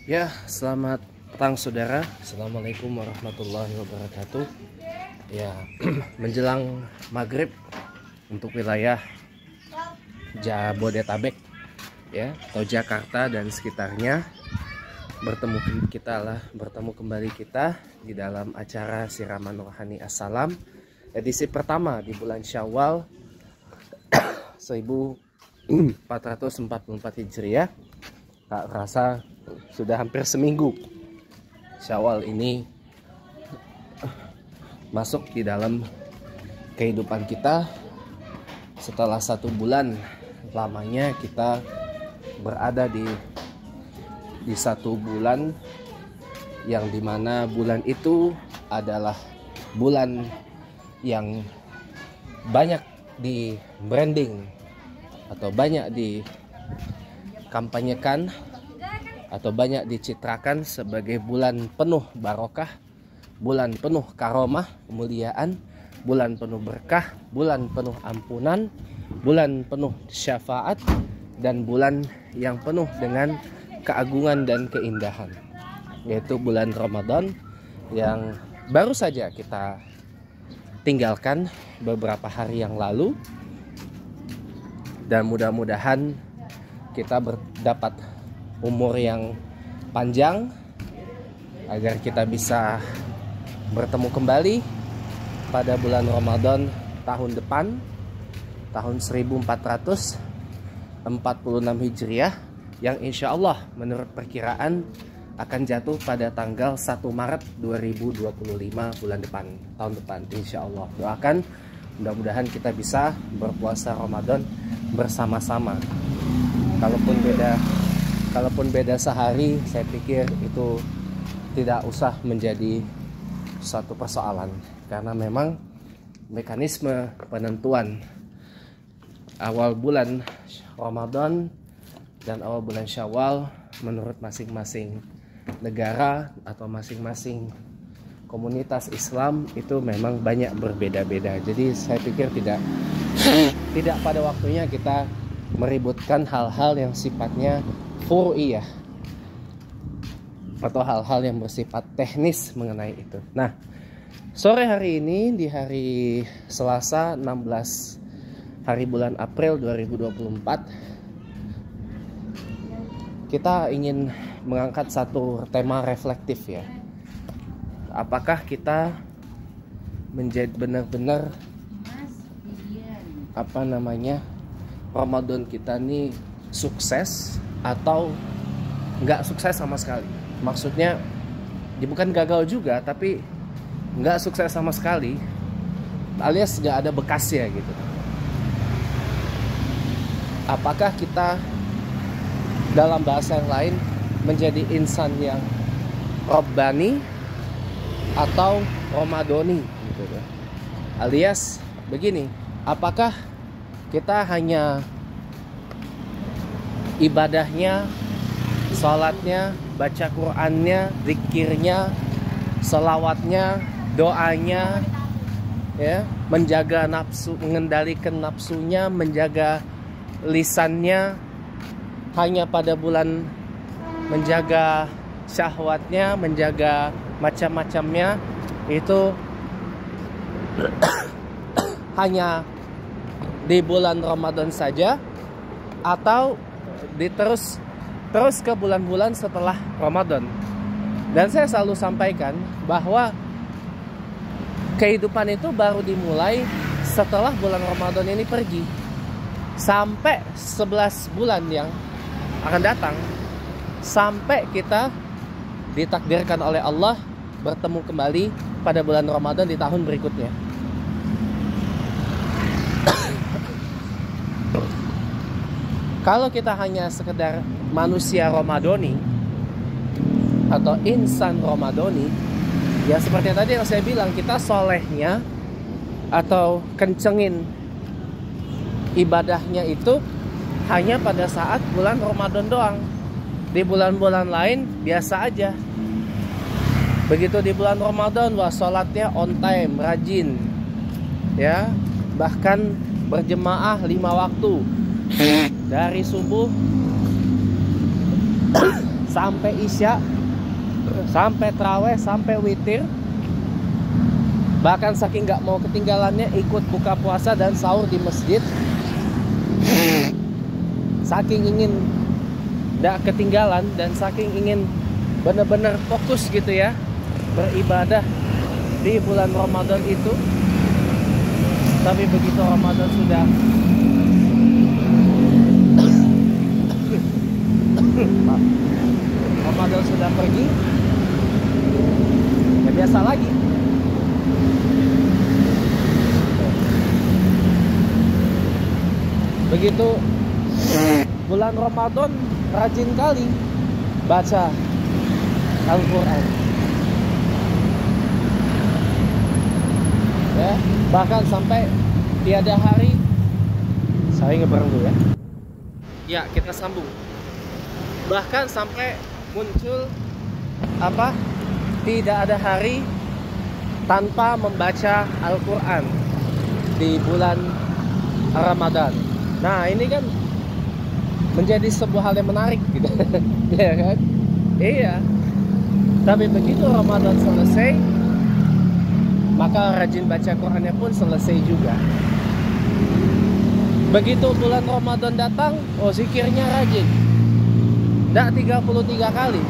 Ya, selamat petang saudara. Assalamualaikum warahmatullahi wabarakatuh. Ya, menjelang maghrib untuk wilayah Jabodetabek ya, atau Jakarta dan sekitarnya, bertemu kembali kita di dalam acara Siraman Rohani Assalam edisi pertama di bulan Syawal 1444 Hijriah. Tak rasa sudah hampir seminggu Syawal ini masuk di dalam kehidupan kita. Setelah 1 bulan lamanya kita berada di 1 bulan yang dimana bulan itu adalah bulan yang banyak di branding atau banyak dikampanyekan atau banyak dicitrakan sebagai bulan penuh barokah, bulan penuh karomah, kemuliaan, bulan penuh berkah, bulan penuh ampunan, bulan penuh syafaat, dan bulan yang penuh dengan keagungan dan keindahan, yaitu bulan Ramadan yang baru saja kita tinggalkan beberapa hari yang lalu. Dan mudah-mudahan kita dapat umur yang panjang agar kita bisa bertemu kembali pada bulan Ramadan tahun depan, tahun 1446 Hijriah, yang insya Allah menurut perkiraan akan jatuh pada tanggal 1 Maret 2025 bulan depan, tahun depan insya Allah. Doakan mudah-mudahan kita bisa berpuasa Ramadan bersama-sama. Kalaupun beda sehari, saya pikir itu tidak usah menjadi suatu persoalan, karena memang mekanisme penentuan awal bulan Ramadan dan awal bulan Syawal menurut masing-masing negara atau masing-masing komunitas Islam itu memang banyak berbeda-beda. Jadi saya pikir tidak pada waktunya kita meributkan hal-hal yang sifatnya furu'iyah atau hal-hal yang bersifat teknis mengenai itu. Nah, sore hari ini di hari Selasa 16 hari bulan April 2024, kita ingin mengangkat satu tema reflektif ya. Apakah kita menjadi benar-benar Ramadan kita nih sukses atau nggak sukses sama sekali? Maksudnya bukan gagal juga, tapi nggak sukses sama sekali, alias nggak ada bekasnya gitu. Apakah kita dalam bahasa yang lain menjadi insan yang Rabbani atau Ramadoni gitu ya? Alias begini, apakah kita hanya ibadahnya, sholatnya, baca Qur'annya, zikirnya, selawatnya, doanya, ya, menjaga nafsu, mengendalikan nafsunya, menjaga lisannya, hanya pada bulan menjaga syahwatnya, menjaga macam-macamnya, itu hanya di bulan Ramadan saja, atau terus ke bulan-bulan setelah Ramadan. Dan saya selalu sampaikan bahwa kehidupan itu baru dimulai setelah bulan Ramadan ini pergi, sampai 11 bulan yang akan datang, sampai kita ditakdirkan oleh Allah bertemu kembali pada bulan Ramadan di tahun berikutnya. Kalau kita hanya sekedar manusia Ramadoni atau insan Ramadoni, ya seperti tadi yang saya bilang, kita solehnya atau kencengin ibadahnya itu hanya pada saat bulan Ramadan doang. Di bulan-bulan lain biasa aja. Begitu di bulan Ramadan, wah sholatnya on time, rajin, ya, bahkan berjemaah 5 waktu dari subuh sampai isya, sampai taraweh, sampai witir. Bahkan saking nggak mau ketinggalannya ikut buka puasa dan sahur di masjid. Saking ingin nggak ketinggalan dan saking ingin benar-benar fokus gitu ya beribadah di bulan Ramadan itu. Tapi begitu Ramadan sudah pergi, ya biasa lagi. Begitu bulan Ramadan rajin kali baca Al-Quran, ya, bahkan sampai tiada hari. Saya ngebareng dulu ya. Ya, kita sambung. Bahkan sampai muncul tidak ada hari tanpa membaca Al-Quran di bulan Ramadan. Nah, ini kan menjadi sebuah hal yang menarik gitu. Ya kan? Iya. Tapi begitu Ramadan selesai, maka rajin baca Qurannya pun selesai juga. Begitu bulan Ramadan datang, zikirnya rajin. Nggak 33 kali,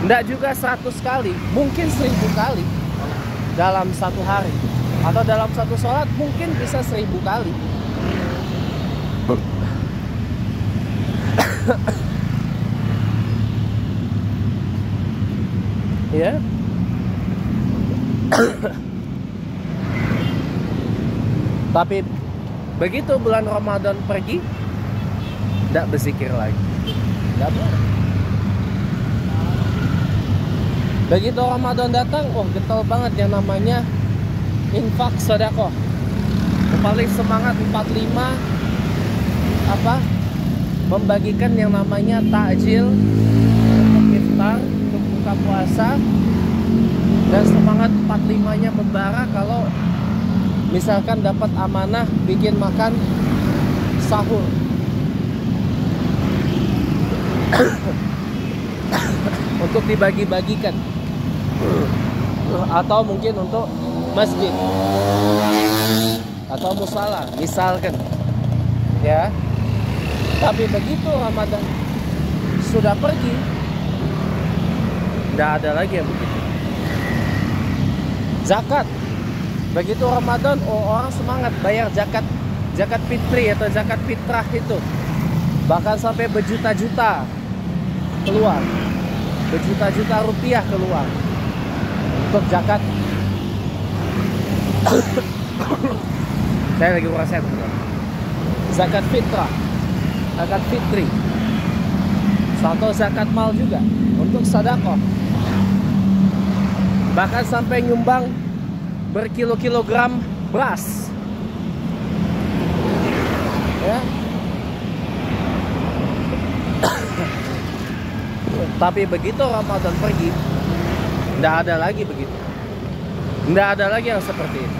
nggak juga 100 kali, mungkin 1000 kali dalam satu hari. Atau dalam satu sholat mungkin bisa 1000 kali. Ya. Tapi begitu bulan Ramadan pergi, tidak berzikir lagi, tidak boleh. Begitu Ramadan datang, getol banget yang namanya infak sedekah. Paling semangat 45 membagikan yang namanya takjil untuk iftar, untuk buka puasa. Dan semangat 45-nya membara kalau misalkan dapat amanah bikin makan sahur. Untuk dibagi-bagikan, atau mungkin untuk masjid atau musala misalkan, ya. Tapi begitu Ramadan sudah pergi, tidak ada lagi yang begitu. Zakat, begitu Ramadan orang semangat bayar zakat fitri atau zakat fitrah itu, bahkan sampai berjuta-juta keluar, berjuta-juta rupiah keluar untuk zakat. Saya lagi ngerasain zakat fitrah, zakat fitri, atau zakat mal juga untuk sedekah. Bahkan sampai nyumbang berkilo-kilogram beras, ya. Tapi begitu Ramadan pergi, tidak ada lagi begitu. Tidak ada lagi yang seperti itu.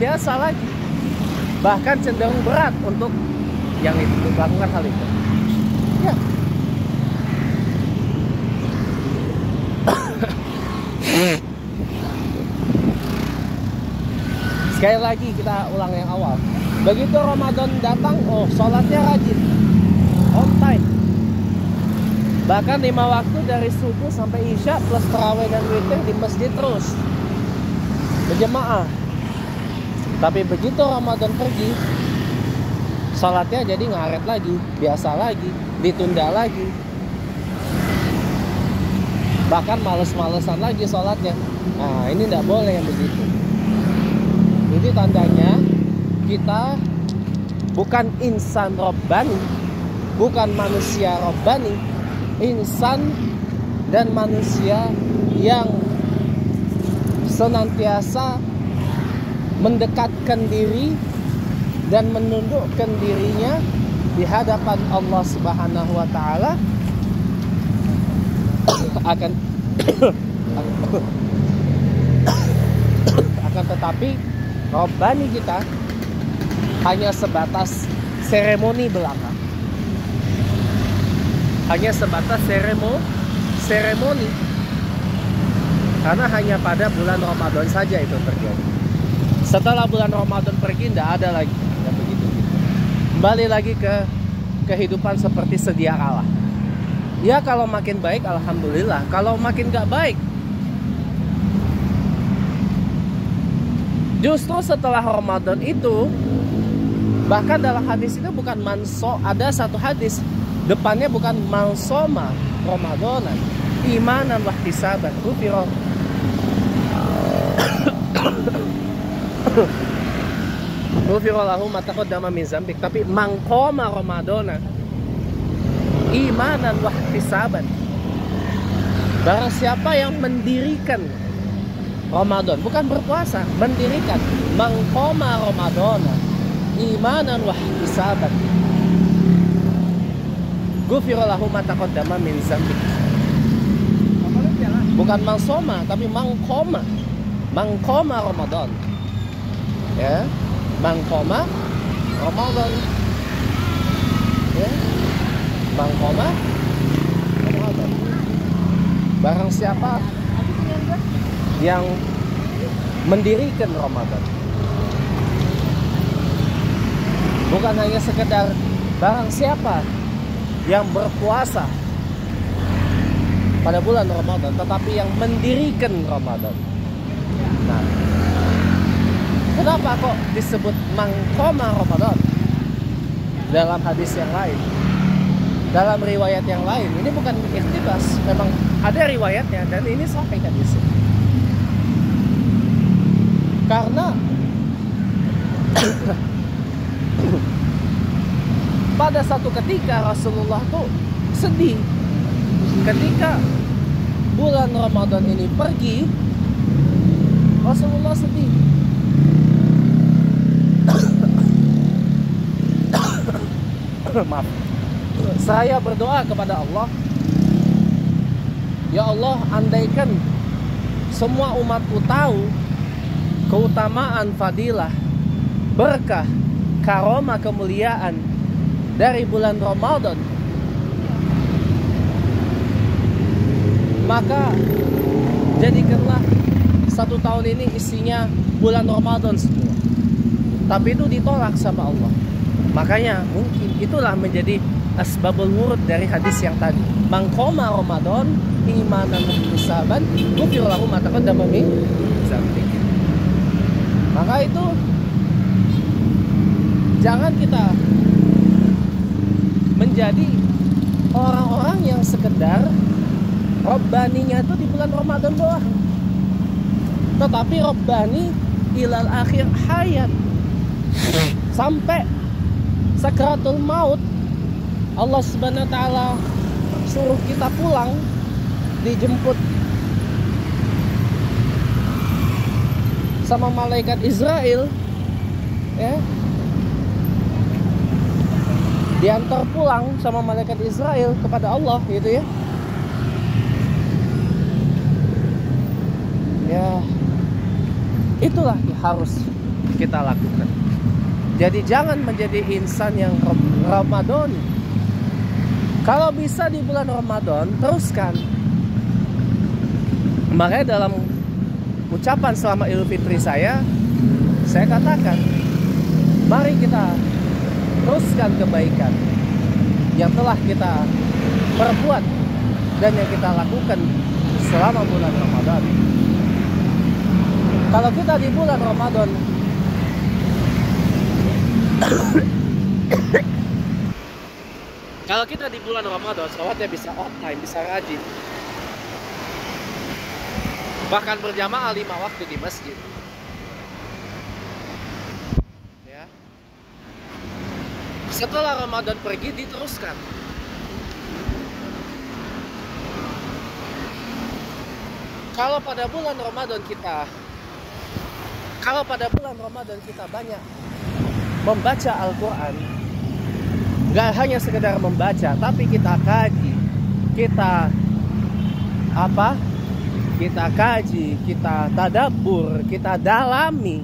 Biasa lagi. Bahkan cenderung berat untuk yang itu melakukan hal itu. Ya. Sekali lagi kita ulang yang awal. Begitu Ramadan datang, sholatnya rajin, on time. Bahkan 5 waktu dari subuh sampai isya plus tarawih dan witir di masjid terus berjemaah. Tapi begitu Ramadan pergi, sholatnya jadi ngaret lagi, biasa lagi, ditunda lagi. Bahkan males-malesan lagi sholatnya. Nah, ini tidak boleh yang begitu. Ini tandanya kita bukan insan robbani, bukan manusia robbani, insan dan manusia yang senantiasa mendekatkan diri dan menundukkan dirinya di hadapan Allah Subhanahu wa taala. akan tetapi robbani kita hanya sebatas seremoni belaka. hanya sebatas seremoni. Karena hanya pada bulan Ramadan saja itu terjadi. Setelah bulan Ramadan pergi, tidak ada lagi. Ya, begitu. Kembali lagi ke kehidupan seperti sedia kala. Ya kalau makin baik alhamdulillah. Kalau makin gak baik, justru setelah Ramadan itu, bahkan dalam hadis itu bukan ada satu hadis depannya bukan mansoma Ramadanan imanan wahtisaban ghufira lahu ma taqaddama min dzambik, tapi mangqoma Ramadana imanan wahtisaban, barang siapa yang mendirikan Ramadan, bukan berpuasa, mendirikan mangqoma Ramadana imanan wahtisaban ghufira lahu ma taqaddama min dzambik. Bukan mangsoma tapi mangqoma Ramadan. Ya, mangqoma Ramadan. Ya, mangqoma Ramadan. Barang siapa yang mendirikan Ramadan, bukan hanya sekedar barang siapa yang berpuasa pada bulan Ramadan, tetapi yang mendirikan Ramadan. Nah, kenapa kok disebut mangqoma Ramadan dalam hadis yang lain, dalam riwayat yang lain? Ini bukan iktibas, memang ada riwayatnya dan ini sahih hadisnya. Karena pada satu ketika Rasulullah tuh sedih ketika bulan Ramadan ini pergi. Rasulullah sedih. Maaf. Saya berdoa kepada Allah, ya Allah, andaikan semua umatku tahu keutamaan, fadilah, berkah, karomah, kemuliaan dari bulan Ramadan, maka jadikanlah satu tahun ini isinya bulan Ramadan semua. Tapi itu ditolak sama Allah. Makanya mungkin itulah menjadi asbabul wurud dari hadis yang tadi. Mangqoma Ramadan imanan ihtisaban ghufira lahu ma taqaddama min dzambik. Maka itu jangan kita menjadi orang-orang yang sekedar Rabbaninya itu di bulan Ramadan doang, tetapi Rabbani ilal akhir hayat, sampai sakratul maut Allah subhanahu wa ta'ala suruh kita pulang, dijemput sama malaikat Israel, ya, diantar pulang sama malaikat Israel kepada Allah, gitu ya. Ya, itulah yang harus kita lakukan. Jadi jangan menjadi insan yang Ramadan. Kalau bisa di bulan Ramadan, teruskan. Makanya dalam ucapan selama Idul Fitri saya katakan, mari kita teruskan kebaikan yang telah kita perbuat dan yang kita lakukan selama bulan Ramadan. Kalau kita di bulan Ramadan kalau kita di bulan Ramadan sholatnya bisa on time, bisa rajin, bahkan berjamaah 5 waktu di masjid, ya. Setelah Ramadan pergi, diteruskan. Kalau pada bulan Ramadan kita banyak membaca Al-Quran, gak hanya sekedar membaca, tapi kita kaji, kita kaji, kita tadabbur, kita dalami,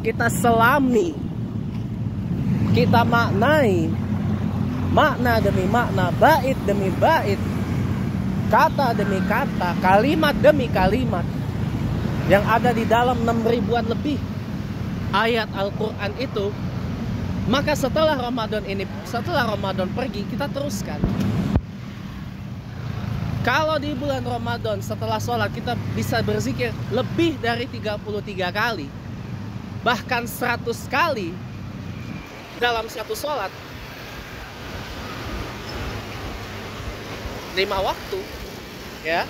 kita selami, kita maknai, makna demi makna, bait demi bait, kata demi kata, kalimat demi kalimat yang ada di dalam 6 ribuan lebih ayat Al-Quran itu. Maka setelah Ramadan pergi, kita teruskan. Kalau di bulan Ramadan setelah sholat kita bisa berzikir lebih dari 33 kali, bahkan 100 kali dalam satu sholat 5 waktu, ya,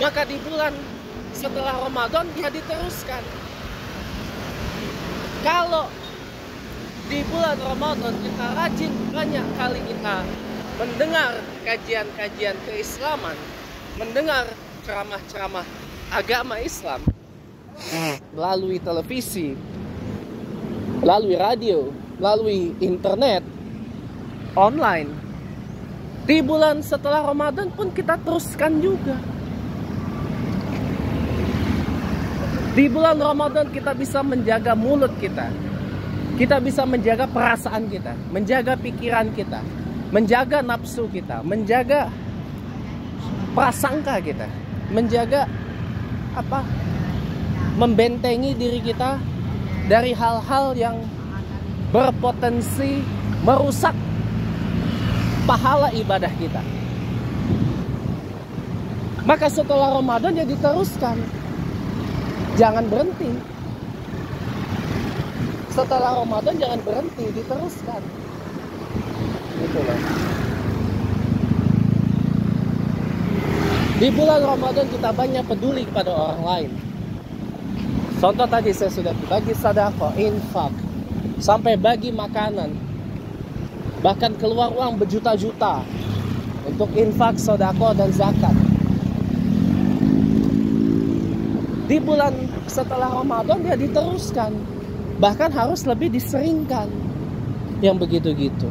maka di bulan setelah Ramadan ya diteruskan. Kalau di bulan Ramadan kita rajin banyak kali kita mendengar kajian-kajian keislaman, mendengar ceramah-ceramah agama Islam melalui televisi, melalui radio, melalui internet, online. Di bulan setelah Ramadan pun kita teruskan juga. Di bulan Ramadan kita bisa menjaga mulut kita. Kita bisa menjaga perasaan kita, menjaga pikiran kita, menjaga nafsu kita, menjaga prasangka kita, menjaga membentengi diri kita dari hal-hal yang berpotensi merusak pahala ibadah kita. Maka setelah Ramadan ya diteruskan, jangan berhenti. Setelah Ramadan jangan berhenti, diteruskan. Gitu loh. Di bulan Ramadan kita banyak peduli kepada orang lain. Contoh tadi saya sudah bagi sedekah, infak, sampai bagi makanan, bahkan keluar uang berjuta-juta untuk infak, sedekah dan zakat. Di bulan setelah Ramadan dia diteruskan, bahkan harus lebih diseringkan yang begitu-gitu.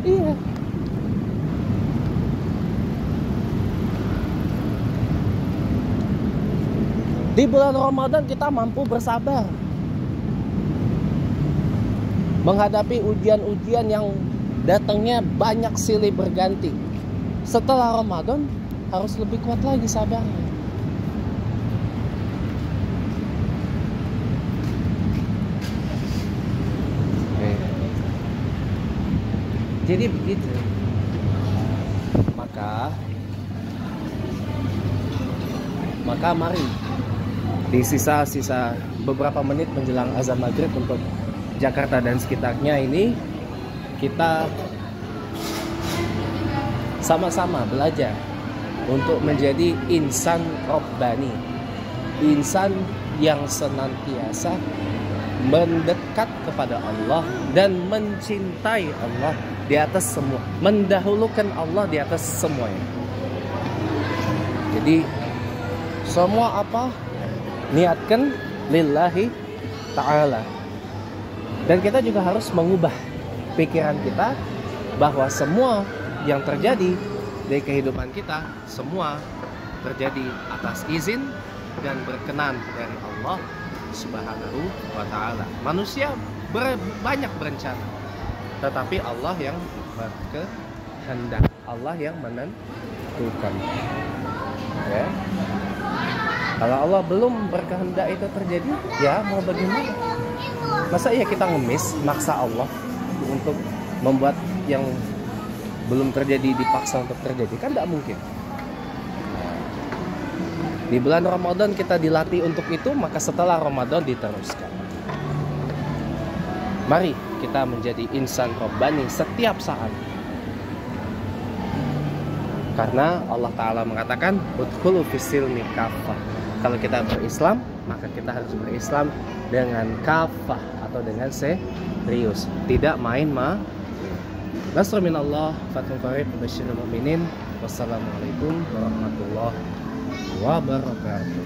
Iya. Di bulan Ramadan kita mampu bersabar menghadapi ujian-ujian yang datangnya banyak silih berganti. Setelah Ramadan harus lebih kuat lagi sabarnya. Jadi begitu. Maka mari di sisa-sisa beberapa menit menjelang azan maghrib untuk Jakarta dan sekitarnya ini, kita sama-sama belajar untuk menjadi insan robbani, insan yang senantiasa mendekat kepada Allah dan mencintai Allah di atas semua, mendahulukan Allah di atas semuanya. Jadi semua apa niatkan lillahi ta'ala. Dan kita juga harus mengubah pikiran kita bahwa semua yang terjadi di kehidupan kita semua terjadi atas izin dan berkenan dari Allah Subhanahu wa ta'ala. Manusia banyak berencana, tetapi Allah yang berkehendak, Allah yang menentukan. Ya. Kalau Allah belum berkehendak itu terjadi, ya mau bagaimana? Masa iya kita ngemis, maksa Allah untuk membuat yang belum terjadi dipaksa untuk terjadi? Kan tidak mungkin. Di bulan Ramadan kita dilatih untuk itu, maka setelah Ramadan diteruskan. Mari kita menjadi insan robbani setiap saat. Karena Allah Ta'ala mengatakan udkhulu fis-silmi kafah. Kalau kita berislam, maka kita harus berislam dengan kafah atau dengan serius, tidak main-main. Nasrun minallah, fathun qarib, basyiril mu'minin. Wassalamualaikum warahmatullahi wabarakatuh.